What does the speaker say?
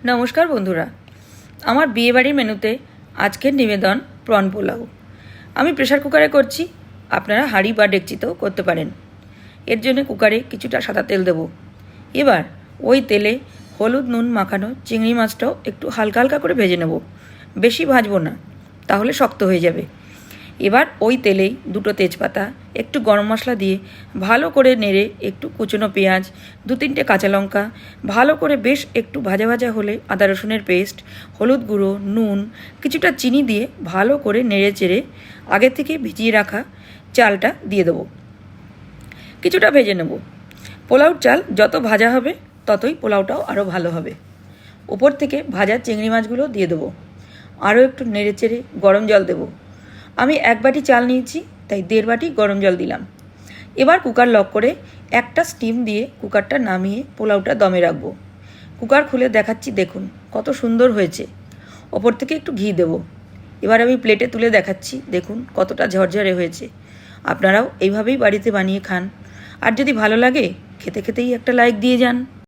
নমস্কার বন্ধুরা, আমার বিয়েবাড়ির মেনুতে আজকের নিবেদন প্রন পোলাও। আমি প্রেসার কুকারে করছি, আপনারা হাঁড়ি বা ডেকচিতেও করতে পারেন। এর জন্য কুকারে কিছুটা সাদা তেল দেব। এবার ওই তেলে হলুদ নুন মাখানো চিংড়ি মাছটাও একটু হালকা হালকা করে ভেজে নেব, বেশি ভাজবো না, তাহলে শক্ত হয়ে যাবে। এবার ওই তেলেই দুটো তেজপাতা, একটু গরম মশলা দিয়ে ভালো করে নেড়ে একটু কুচনো পেঁয়াজ, 2-3টে কাঁচা লঙ্কা ভালো করে বেশ একটু ভাজা ভাজা হলে আদা রসুনের পেস্ট, হলুদ গুঁড়ো, নুন, কিছুটা চিনি দিয়ে ভালো করে নেড়ে চেড়ে আগে থেকে ভিজিয়ে রাখা চালটা দিয়ে দেবো। কিছুটা ভেজে নেব। পোলাওর চাল যত ভাজা হবে ততই পোলাওটাও আরও ভালো হবে। ওপর থেকে ভাজা চিংড়ি মাছগুলো দিয়ে দেবো। আরও একটু নেড়ে চেড়ে গরম জল দেবো। আমি 1 বাটি চাল নিয়েছি, তাই 1.5 বাটি গরম জল দিলাম। এবার কুকার লক করে একটা স্টিম দিয়ে কুকারটা নামিয়ে পোলাওটা দমে রাখবো। কুকার খুলে দেখাচ্ছি, দেখুন কত সুন্দর হয়েছে। ওপর থেকে একটু ঘি দেবো। এবার আমি প্লেটে তুলে দেখাচ্ছি, দেখুন কতটা ঝরঝরে হয়েছে। আপনারাও এইভাবেই বাড়িতে বানিয়ে খান। আর যদি ভালো লাগে, খেতে খেতেই একটা লাইক দিয়ে যান।